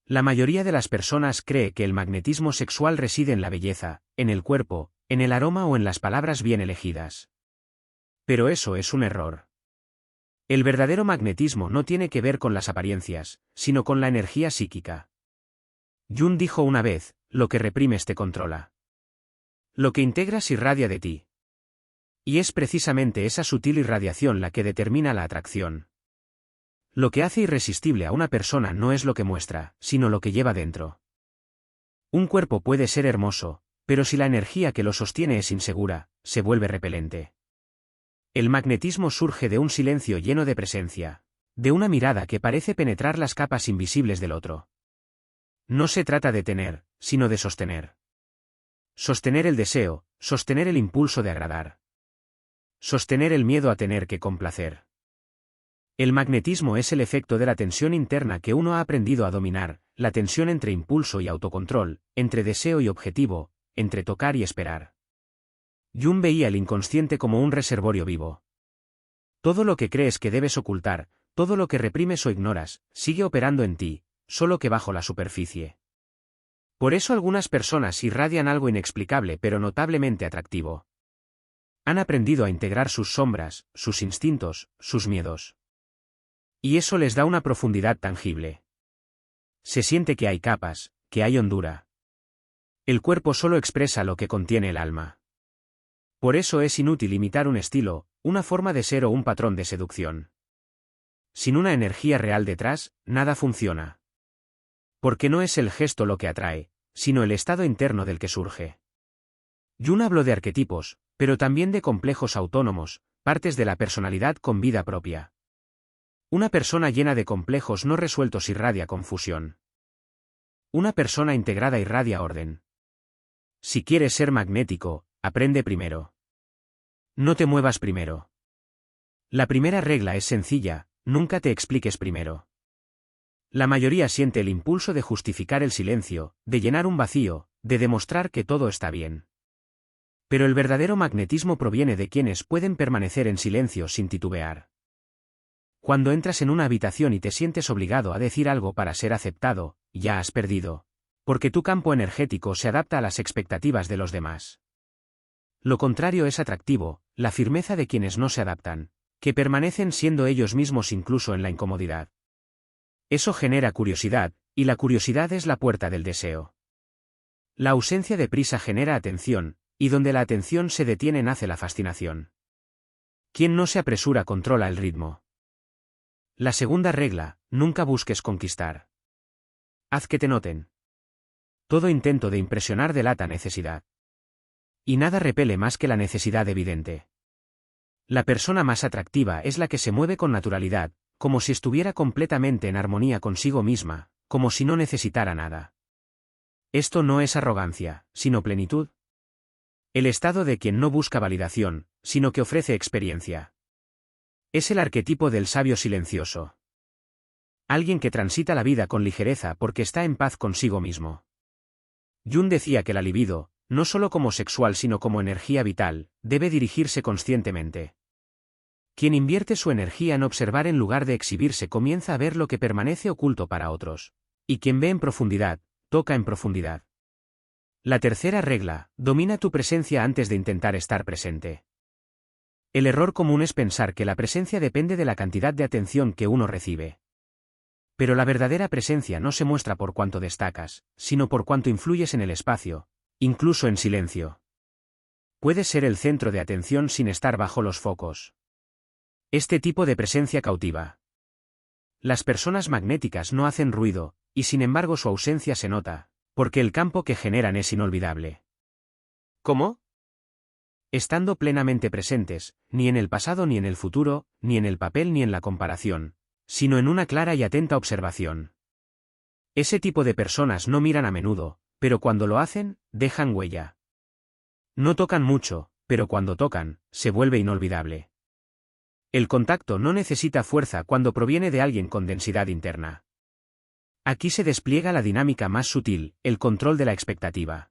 La mayoría de las personas cree que el magnetismo sexual reside en la belleza, en el cuerpo, en el aroma o en las palabras bien elegidas. Pero eso es un error. El verdadero magnetismo no tiene que ver con las apariencias, sino con la energía psíquica. Jung dijo una vez, lo que reprimes te controla. Lo que integras irradia de ti. Y es precisamente esa sutil irradiación la que determina la atracción. Lo que hace irresistible a una persona no es lo que muestra, sino lo que lleva dentro. Un cuerpo puede ser hermoso, pero si la energía que lo sostiene es insegura, se vuelve repelente. El magnetismo surge de un silencio lleno de presencia, de una mirada que parece penetrar las capas invisibles del otro. No se trata de tener, sino de sostener. Sostener el deseo, sostener el impulso de agradar. Sostener el miedo a tener que complacer. El magnetismo es el efecto de la tensión interna que uno ha aprendido a dominar, la tensión entre impulso y autocontrol, entre deseo y objetivo, entre tocar y esperar. Jung veía el inconsciente como un reservorio vivo. Todo lo que crees que debes ocultar, todo lo que reprimes o ignoras, sigue operando en ti, solo que bajo la superficie. Por eso algunas personas irradian algo inexplicable pero notablemente atractivo. Han aprendido a integrar sus sombras, sus instintos, sus miedos. Y eso les da una profundidad tangible. Se siente que hay capas, que hay hondura. El cuerpo solo expresa lo que contiene el alma. Por eso es inútil imitar un estilo, una forma de ser o un patrón de seducción. Sin una energía real detrás, nada funciona. Porque no es el gesto lo que atrae, sino el estado interno del que surge. Jung habló de arquetipos, pero también de complejos autónomos, partes de la personalidad con vida propia. Una persona llena de complejos no resueltos irradia confusión. Una persona integrada irradia orden. Si quieres ser magnético, aprende primero. No te muevas primero. La primera regla es sencilla, nunca te expliques primero. La mayoría siente el impulso de justificar el silencio, de llenar un vacío, de demostrar que todo está bien. Pero el verdadero magnetismo proviene de quienes pueden permanecer en silencio sin titubear. Cuando entras en una habitación y te sientes obligado a decir algo para ser aceptado, ya has perdido. Porque tu campo energético se adapta a las expectativas de los demás. Lo contrario es atractivo, la firmeza de quienes no se adaptan, que permanecen siendo ellos mismos incluso en la incomodidad. Eso genera curiosidad, y la curiosidad es la puerta del deseo. La ausencia de prisa genera atención, y donde la atención se detiene nace la fascinación. Quien no se apresura controla el ritmo. La segunda regla, nunca busques conquistar. Haz que te noten. Todo intento de impresionar delata necesidad. Y nada repele más que la necesidad evidente. La persona más atractiva es la que se mueve con naturalidad, como si estuviera completamente en armonía consigo misma, como si no necesitara nada. Esto no es arrogancia, sino plenitud. El estado de quien no busca validación, sino que ofrece experiencia. Es el arquetipo del sabio silencioso. Alguien que transita la vida con ligereza porque está en paz consigo mismo. Jung decía que la libido, no solo como sexual sino como energía vital, debe dirigirse conscientemente. Quien invierte su energía en observar en lugar de exhibirse comienza a ver lo que permanece oculto para otros. Y quien ve en profundidad, toca en profundidad. La tercera regla, domina tu presencia antes de intentar estar presente. El error común es pensar que la presencia depende de la cantidad de atención que uno recibe. Pero la verdadera presencia no se muestra por cuánto destacas, sino por cuánto influyes en el espacio, incluso en silencio. Puedes ser el centro de atención sin estar bajo los focos. Este tipo de presencia cautiva. Las personas magnéticas no hacen ruido, y sin embargo su ausencia se nota, porque el campo que generan es inolvidable. ¿Cómo? Estando plenamente presentes, ni en el pasado ni en el futuro, ni en el papel ni en la comparación, sino en una clara y atenta observación. Ese tipo de personas no miran a menudo, pero cuando lo hacen, dejan huella. No tocan mucho, pero cuando tocan, se vuelve inolvidable. El contacto no necesita fuerza cuando proviene de alguien con densidad interna. Aquí se despliega la dinámica más sutil, el control de la expectativa.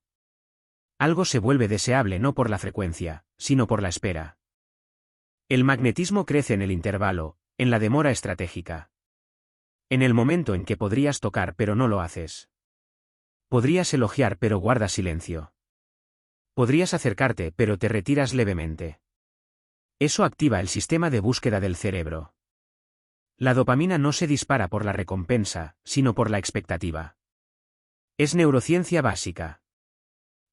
Algo se vuelve deseable no por la frecuencia, sino por la espera. El magnetismo crece en el intervalo, en la demora estratégica. En el momento en que podrías tocar pero no lo haces. Podrías elogiar pero guardas silencio. Podrías acercarte pero te retiras levemente. Eso activa el sistema de búsqueda del cerebro. La dopamina no se dispara por la recompensa, sino por la expectativa. Es neurociencia básica.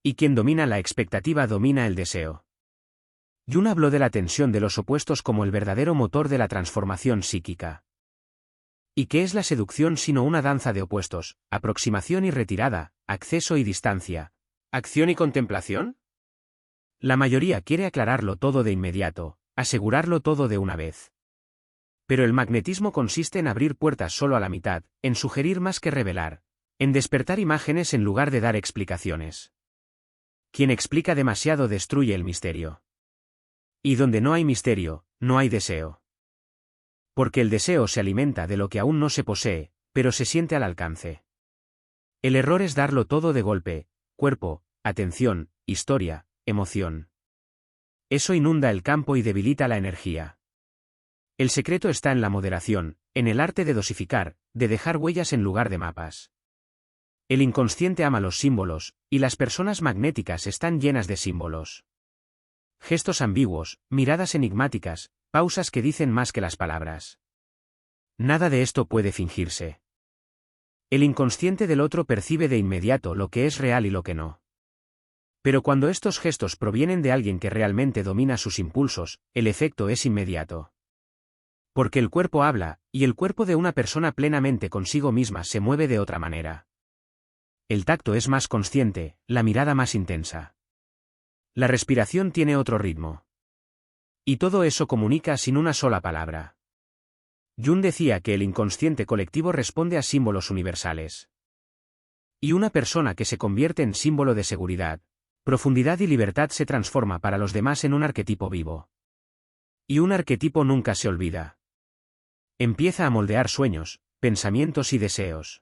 Y quien domina la expectativa domina el deseo. Jung habló de la tensión de los opuestos como el verdadero motor de la transformación psíquica. ¿Y qué es la seducción sino una danza de opuestos, aproximación y retirada, acceso y distancia, acción y contemplación? La mayoría quiere aclararlo todo de inmediato, asegurarlo todo de una vez. Pero el magnetismo consiste en abrir puertas solo a la mitad, en sugerir más que revelar, en despertar imágenes en lugar de dar explicaciones. Quien explica demasiado destruye el misterio. Y donde no hay misterio, no hay deseo. Porque el deseo se alimenta de lo que aún no se posee, pero se siente al alcance. El error es darlo todo de golpe, cuerpo, atención, historia, emoción. Eso inunda el campo y debilita la energía. El secreto está en la moderación, en el arte de dosificar, de dejar huellas en lugar de mapas. El inconsciente ama los símbolos, y las personas magnéticas están llenas de símbolos. Gestos ambiguos, miradas enigmáticas, pausas que dicen más que las palabras. Nada de esto puede fingirse. El inconsciente del otro percibe de inmediato lo que es real y lo que no. Pero cuando estos gestos provienen de alguien que realmente domina sus impulsos, el efecto es inmediato. Porque el cuerpo habla, y el cuerpo de una persona plenamente consigo misma se mueve de otra manera. El tacto es más consciente, la mirada más intensa. La respiración tiene otro ritmo. Y todo eso comunica sin una sola palabra. Jung decía que el inconsciente colectivo responde a símbolos universales. Y una persona que se convierte en símbolo de seguridad, profundidad y libertad se transforma para los demás en un arquetipo vivo. Y un arquetipo nunca se olvida. Empieza a moldear sueños, pensamientos y deseos.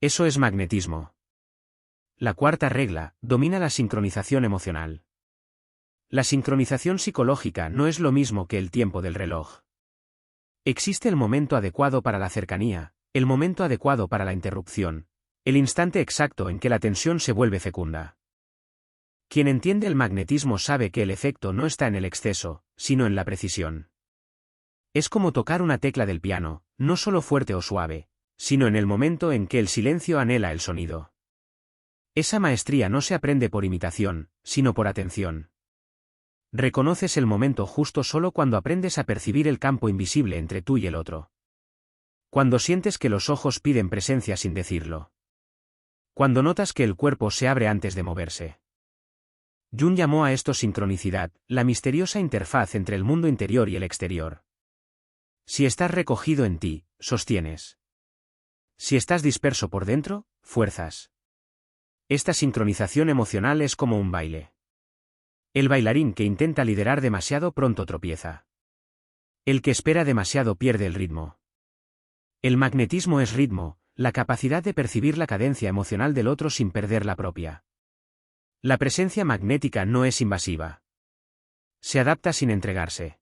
Eso es magnetismo. La cuarta regla, domina la sincronización emocional. La sincronización psicológica no es lo mismo que el tiempo del reloj. Existe el momento adecuado para la cercanía, el momento adecuado para la interrupción, el instante exacto en que la tensión se vuelve fecunda. Quien entiende el magnetismo sabe que el efecto no está en el exceso, sino en la precisión. Es como tocar una tecla del piano, no solo fuerte o suave, sino en el momento en que el silencio anhela el sonido. Esa maestría no se aprende por imitación, sino por atención. Reconoces el momento justo solo cuando aprendes a percibir el campo invisible entre tú y el otro. Cuando sientes que los ojos piden presencia sin decirlo. Cuando notas que el cuerpo se abre antes de moverse. Jung llamó a esto sincronicidad, la misteriosa interfaz entre el mundo interior y el exterior. Si estás recogido en ti, sostienes. Si estás disperso por dentro, fuerzas. Esta sincronización emocional es como un baile. El bailarín que intenta liderar demasiado pronto tropieza. El que espera demasiado pierde el ritmo. El magnetismo es ritmo, la capacidad de percibir la cadencia emocional del otro sin perder la propia. La presencia magnética no es invasiva. Se adapta sin entregarse.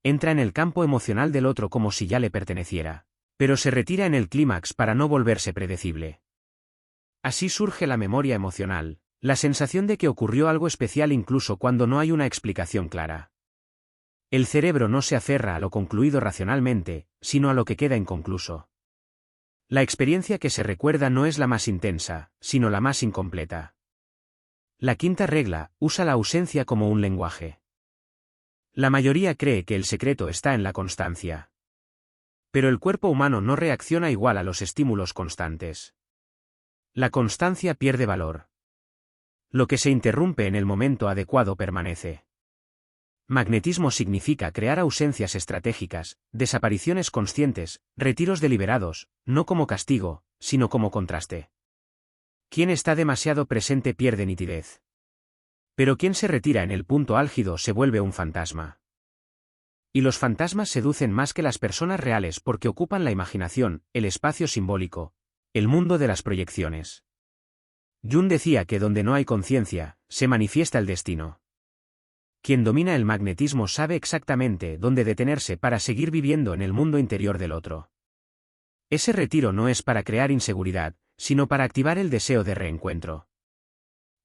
Entra en el campo emocional del otro como si ya le perteneciera, pero se retira en el clímax para no volverse predecible. Así surge la memoria emocional, la sensación de que ocurrió algo especial incluso cuando no hay una explicación clara. El cerebro no se aferra a lo concluido racionalmente, sino a lo que queda inconcluso. La experiencia que se recuerda no es la más intensa, sino la más incompleta. La quinta regla, usa la ausencia como un lenguaje. La mayoría cree que el secreto está en la constancia. Pero el cuerpo humano no reacciona igual a los estímulos constantes. La constancia pierde valor. Lo que se interrumpe en el momento adecuado permanece. Magnetismo significa crear ausencias estratégicas, desapariciones conscientes, retiros deliberados, no como castigo, sino como contraste. Quien está demasiado presente pierde nitidez. Pero quien se retira en el punto álgido se vuelve un fantasma. Y los fantasmas seducen más que las personas reales porque ocupan la imaginación, el espacio simbólico, el mundo de las proyecciones. Jung decía que donde no hay conciencia, se manifiesta el destino. Quien domina el magnetismo sabe exactamente dónde detenerse para seguir viviendo en el mundo interior del otro. Ese retiro no es para crear inseguridad, sino para activar el deseo de reencuentro.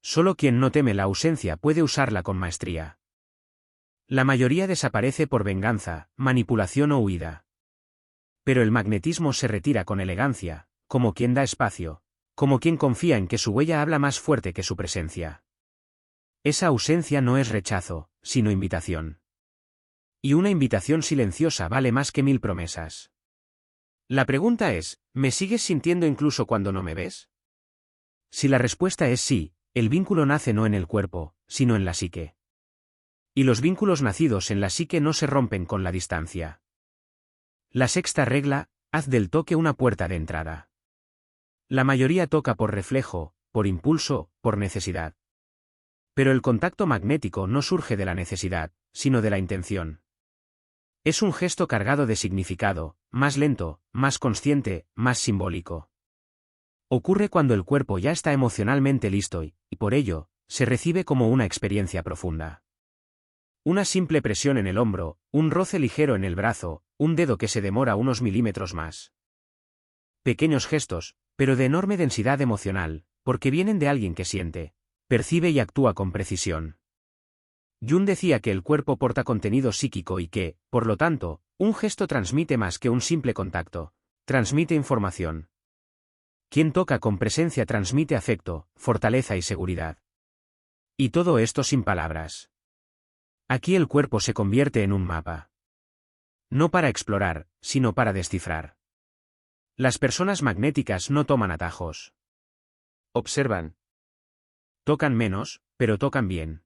Solo quien no teme la ausencia puede usarla con maestría. La mayoría desaparece por venganza, manipulación o huida. Pero el magnetismo se retira con elegancia, como quien da espacio, como quien confía en que su huella habla más fuerte que su presencia. Esa ausencia no es rechazo, sino invitación. Y una invitación silenciosa vale más que 1000 promesas. La pregunta es, ¿me sigues sintiendo incluso cuando no me ves? Si la respuesta es sí, el vínculo nace no en el cuerpo, sino en la psique. Y los vínculos nacidos en la psique no se rompen con la distancia. La sexta regla, haz del toque una puerta de entrada. La mayoría toca por reflejo, por impulso, por necesidad. Pero el contacto magnético no surge de la necesidad, sino de la intención. Es un gesto cargado de significado, más lento, más consciente, más simbólico. Ocurre cuando el cuerpo ya está emocionalmente listo y, por ello, se recibe como una experiencia profunda. Una simple presión en el hombro, un roce ligero en el brazo, un dedo que se demora unos milímetros más. Pequeños gestos, pero de enorme densidad emocional, porque vienen de alguien que siente, percibe y actúa con precisión. Jung decía que el cuerpo porta contenido psíquico y que, por lo tanto, un gesto transmite más que un simple contacto, transmite información. Quien toca con presencia transmite afecto, fortaleza y seguridad. Y todo esto sin palabras. Aquí el cuerpo se convierte en un mapa. No para explorar, sino para descifrar. Las personas magnéticas no toman atajos. Observan. Tocan menos, pero tocan bien.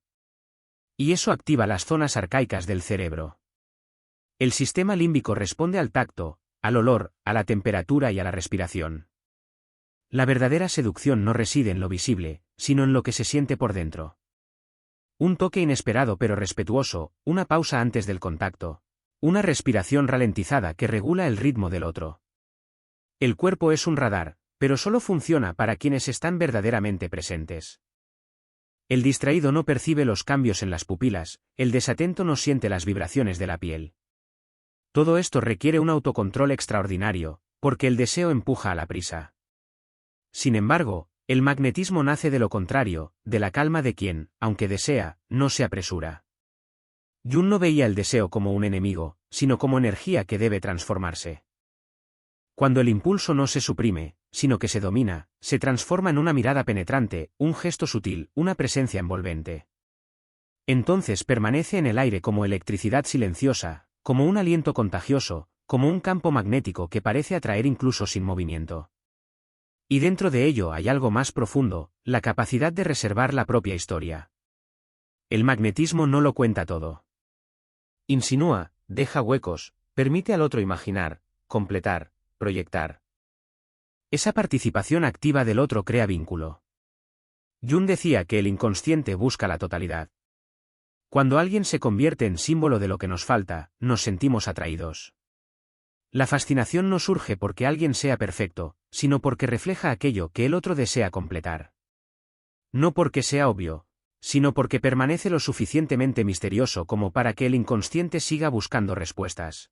Y eso activa las zonas arcaicas del cerebro. El sistema límbico responde al tacto, al olor, a la temperatura y a la respiración. La verdadera seducción no reside en lo visible, sino en lo que se siente por dentro. Un toque inesperado pero respetuoso, una pausa antes del contacto, una respiración ralentizada que regula el ritmo del otro. El cuerpo es un radar, pero solo funciona para quienes están verdaderamente presentes. El distraído no percibe los cambios en las pupilas, el desatento no siente las vibraciones de la piel. Todo esto requiere un autocontrol extraordinario, porque el deseo empuja a la prisa. Sin embargo, el magnetismo nace de lo contrario, de la calma de quien, aunque desea, no se apresura. Jung no veía el deseo como un enemigo, sino como energía que debe transformarse. Cuando el impulso no se suprime, sino que se domina, se transforma en una mirada penetrante, un gesto sutil, una presencia envolvente. Entonces permanece en el aire como electricidad silenciosa, como un aliento contagioso, como un campo magnético que parece atraer incluso sin movimiento. Y dentro de ello hay algo más profundo, la capacidad de reservar la propia historia. El magnetismo no lo cuenta todo. Insinúa, deja huecos, permite al otro imaginar, completar, proyectar. Esa participación activa del otro crea vínculo. Jung decía que el inconsciente busca la totalidad. Cuando alguien se convierte en símbolo de lo que nos falta, nos sentimos atraídos. La fascinación no surge porque alguien sea perfecto, sino porque refleja aquello que el otro desea completar. No porque sea obvio, sino porque permanece lo suficientemente misterioso como para que el inconsciente siga buscando respuestas.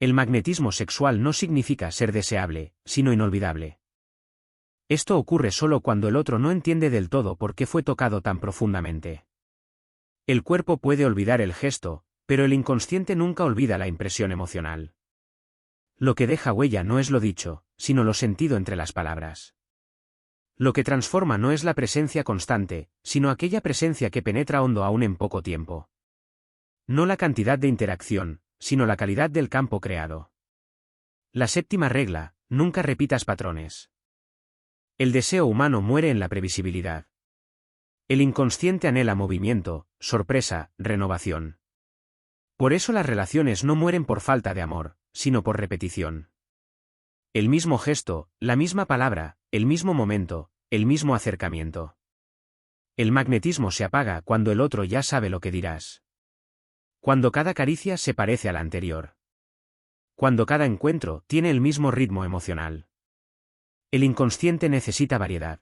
El magnetismo sexual no significa ser deseable, sino inolvidable. Esto ocurre solo cuando el otro no entiende del todo por qué fue tocado tan profundamente. El cuerpo puede olvidar el gesto, pero el inconsciente nunca olvida la impresión emocional. Lo que deja huella no es lo dicho, sino lo sentido entre las palabras. Lo que transforma no es la presencia constante, sino aquella presencia que penetra hondo aún en poco tiempo. No la cantidad de interacción, sino la calidad del campo creado. La séptima regla, nunca repitas patrones. El deseo humano muere en la previsibilidad. El inconsciente anhela movimiento, sorpresa, renovación. Por eso las relaciones no mueren por falta de amor, sino por repetición. El mismo gesto, la misma palabra, el mismo momento, el mismo acercamiento. El magnetismo se apaga cuando el otro ya sabe lo que dirás. Cuando cada caricia se parece a la anterior. Cuando cada encuentro tiene el mismo ritmo emocional. El inconsciente necesita variedad.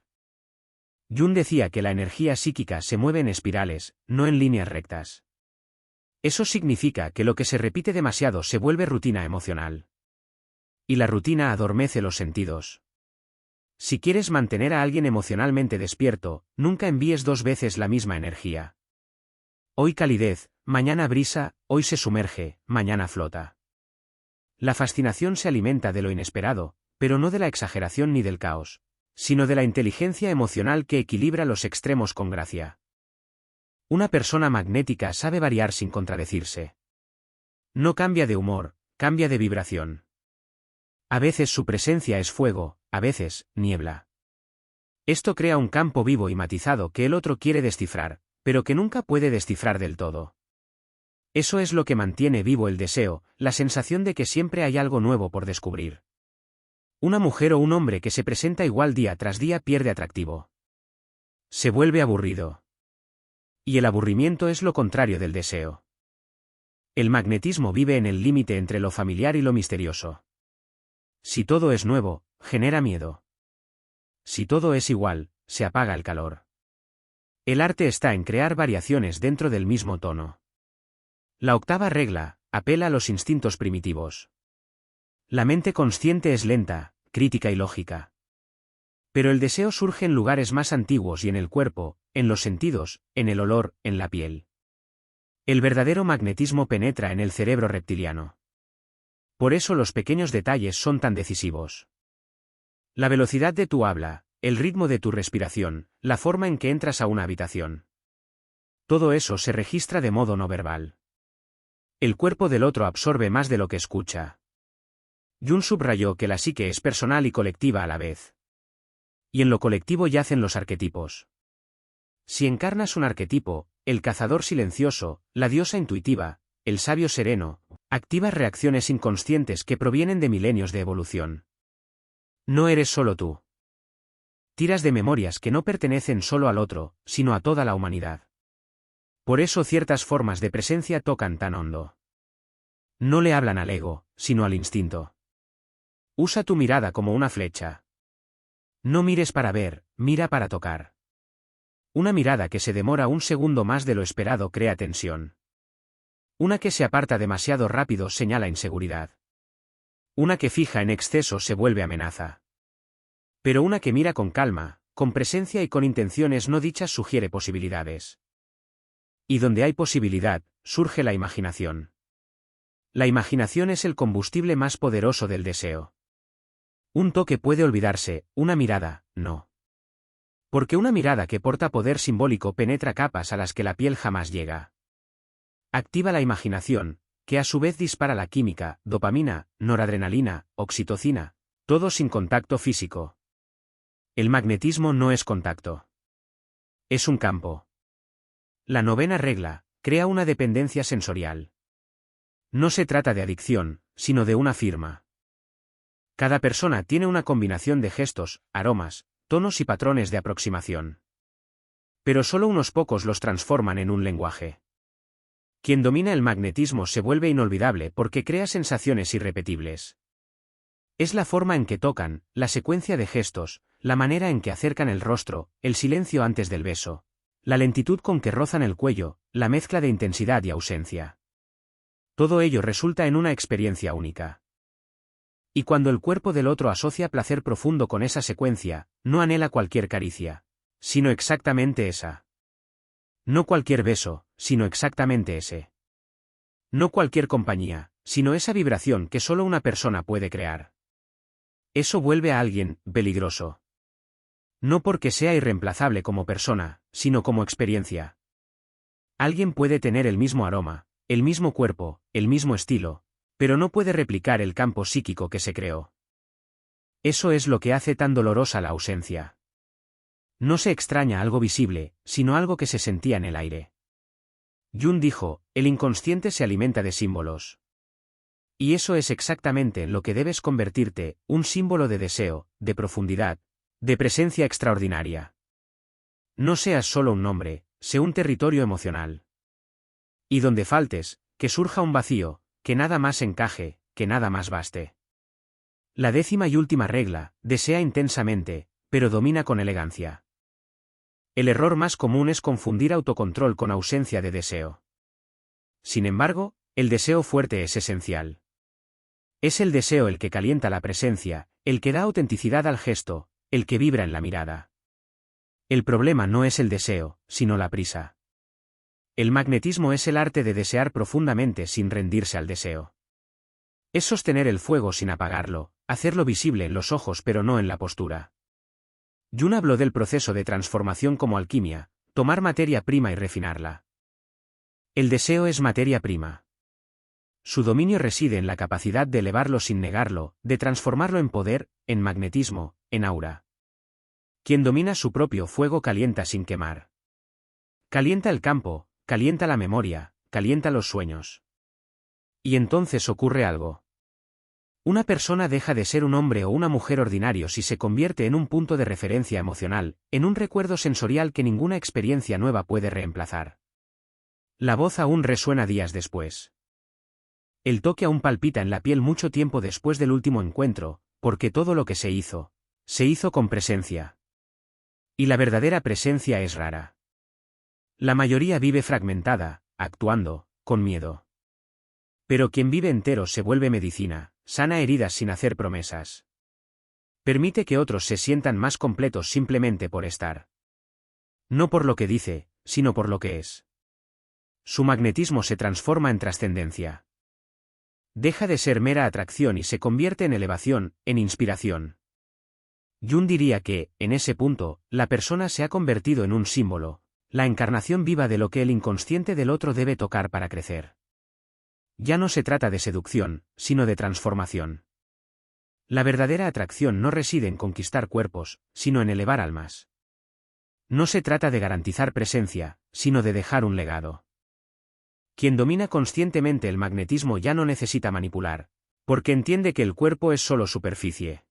Jung decía que la energía psíquica se mueve en espirales, no en líneas rectas. Eso significa que lo que se repite demasiado se vuelve rutina emocional. Y la rutina adormece los sentidos. Si quieres mantener a alguien emocionalmente despierto, nunca envíes 2 veces la misma energía. Hoy calidez, mañana brisa, hoy se sumerge, mañana flota. La fascinación se alimenta de lo inesperado, pero no de la exageración ni del caos, sino de la inteligencia emocional que equilibra los extremos con gracia. Una persona magnética sabe variar sin contradecirse. No cambia de humor, cambia de vibración. A veces su presencia es fuego, a veces, niebla. Esto crea un campo vivo y matizado que el otro quiere descifrar, pero que nunca puede descifrar del todo. Eso es lo que mantiene vivo el deseo, la sensación de que siempre hay algo nuevo por descubrir. Una mujer o un hombre que se presenta igual día tras día pierde atractivo. Se vuelve aburrido. Y el aburrimiento es lo contrario del deseo. El magnetismo vive en el límite entre lo familiar y lo misterioso. Si todo es nuevo, genera miedo. Si todo es igual, se apaga el calor. El arte está en crear variaciones dentro del mismo tono. La octava regla, apela a los instintos primitivos. La mente consciente es lenta, crítica y lógica. Pero el deseo surge en lugares más antiguos y en el cuerpo, en los sentidos, en el olor, en la piel. El verdadero magnetismo penetra en el cerebro reptiliano. Por eso los pequeños detalles son tan decisivos. La velocidad de tu habla, el ritmo de tu respiración, la forma en que entras a una habitación. Todo eso se registra de modo no verbal. El cuerpo del otro absorbe más de lo que escucha. Jung subrayó que la psique es personal y colectiva a la vez. Y en lo colectivo yacen los arquetipos. Si encarnas un arquetipo, el cazador silencioso, la diosa intuitiva, el sabio sereno, activas reacciones inconscientes que provienen de milenios de evolución. No eres solo tú. Tiras de memorias que no pertenecen solo al otro, sino a toda la humanidad. Por eso ciertas formas de presencia tocan tan hondo. No le hablan al ego, sino al instinto. Usa tu mirada como una flecha. No mires para ver, mira para tocar. Una mirada que se demora un segundo más de lo esperado crea tensión. Una que se aparta demasiado rápido señala inseguridad. Una que fija en exceso se vuelve amenaza. Pero una que mira con calma, con presencia y con intenciones no dichas sugiere posibilidades. Y donde hay posibilidad, surge la imaginación. La imaginación es el combustible más poderoso del deseo. Un toque puede olvidarse, una mirada, no. Porque una mirada que porta poder simbólico penetra capas a las que la piel jamás llega. Activa la imaginación, que a su vez dispara la química, dopamina, noradrenalina, oxitocina, todo sin contacto físico. El magnetismo no es contacto. Es un campo. La novena regla, crea una dependencia sensorial. No se trata de adicción, sino de una firma. Cada persona tiene una combinación de gestos, aromas, tonos y patrones de aproximación. Pero solo unos pocos los transforman en un lenguaje. Quien domina el magnetismo se vuelve inolvidable porque crea sensaciones irrepetibles. Es la forma en que tocan, la secuencia de gestos, la manera en que acercan el rostro, el silencio antes del beso, la lentitud con que rozan el cuello, la mezcla de intensidad y ausencia. Todo ello resulta en una experiencia única. Y cuando el cuerpo del otro asocia placer profundo con esa secuencia, no anhela cualquier caricia, sino exactamente esa. No cualquier beso, sino exactamente ese. No cualquier compañía, sino esa vibración que solo una persona puede crear. Eso vuelve a alguien peligroso. No porque sea irreemplazable como persona, sino como experiencia. Alguien puede tener el mismo aroma, el mismo cuerpo, el mismo estilo, pero no puede replicar el campo psíquico que se creó. Eso es lo que hace tan dolorosa la ausencia. No se extraña algo visible, sino algo que se sentía en el aire. Jung dijo, el inconsciente se alimenta de símbolos. Y eso es exactamente en lo que debes convertirte, un símbolo de deseo, de profundidad, de presencia extraordinaria. No seas solo un nombre, sé un territorio emocional. Y donde faltes, que surja un vacío, que nada más encaje, que nada más baste. La 10ª y última regla, desea intensamente, pero domina con elegancia. El error más común es confundir autocontrol con ausencia de deseo. Sin embargo, el deseo fuerte es esencial. Es el deseo el que calienta la presencia, el que da autenticidad al gesto, el que vibra en la mirada. El problema no es el deseo, sino la prisa. El magnetismo es el arte de desear profundamente sin rendirse al deseo. Es sostener el fuego sin apagarlo, hacerlo visible en los ojos pero no en la postura. Jung habló del proceso de transformación como alquimia, tomar materia prima y refinarla. El deseo es materia prima. Su dominio reside en la capacidad de elevarlo sin negarlo, de transformarlo en poder, en magnetismo, en aura. Quien domina su propio fuego calienta sin quemar. Calienta el campo, calienta la memoria, calienta los sueños. Y entonces ocurre algo. Una persona deja de ser un hombre o una mujer ordinarios y se convierte en un punto de referencia emocional, en un recuerdo sensorial que ninguna experiencia nueva puede reemplazar. La voz aún resuena días después. El toque aún palpita en la piel mucho tiempo después del último encuentro, porque todo lo que se hizo con presencia. Y la verdadera presencia es rara. La mayoría vive fragmentada, actuando, con miedo. Pero quien vive entero se vuelve medicina, sana heridas sin hacer promesas. Permite que otros se sientan más completos simplemente por estar. No por lo que dice, sino por lo que es. Su magnetismo se transforma en trascendencia. Deja de ser mera atracción y se convierte en elevación, en inspiración. Jung diría que, en ese punto, la persona se ha convertido en un símbolo, la encarnación viva de lo que el inconsciente del otro debe tocar para crecer. Ya no se trata de seducción, sino de transformación. La verdadera atracción no reside en conquistar cuerpos, sino en elevar almas. No se trata de garantizar presencia, sino de dejar un legado. Quien domina conscientemente el magnetismo ya no necesita manipular, porque entiende que el cuerpo es solo superficie.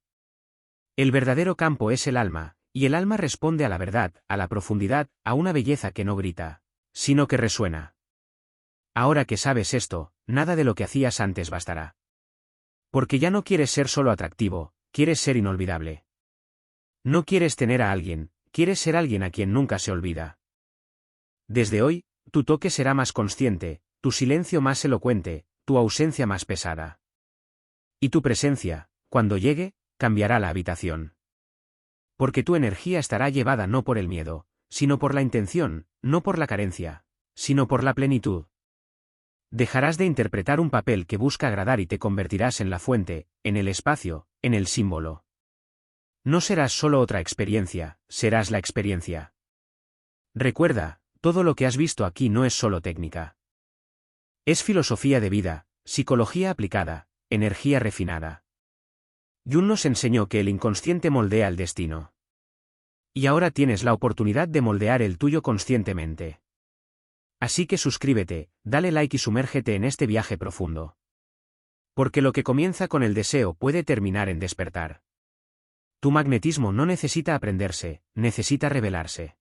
El verdadero campo es el alma, y el alma responde a la verdad, a la profundidad, a una belleza que no grita, sino que resuena. Ahora que sabes esto, nada de lo que hacías antes bastará. Porque ya no quieres ser solo atractivo, quieres ser inolvidable. No quieres tener a alguien, quieres ser alguien a quien nunca se olvida. Desde hoy, tu toque será más consciente, tu silencio más elocuente, tu ausencia más pesada. Y tu presencia, cuando llegue, cambiará la habitación. Porque tu energía estará llevada no por el miedo, sino por la intención, no por la carencia, sino por la plenitud. Dejarás de interpretar un papel que busca agradar y te convertirás en la fuente, en el espacio, en el símbolo. No serás solo otra experiencia, serás la experiencia. Recuerda, todo lo que has visto aquí no es solo técnica. Es filosofía de vida, psicología aplicada, energía refinada. Jung nos enseñó que el inconsciente moldea el destino. Y ahora tienes la oportunidad de moldear el tuyo conscientemente. Así que suscríbete, dale like y sumérgete en este viaje profundo. Porque lo que comienza con el deseo puede terminar en despertar. Tu magnetismo no necesita aprenderse, necesita revelarse.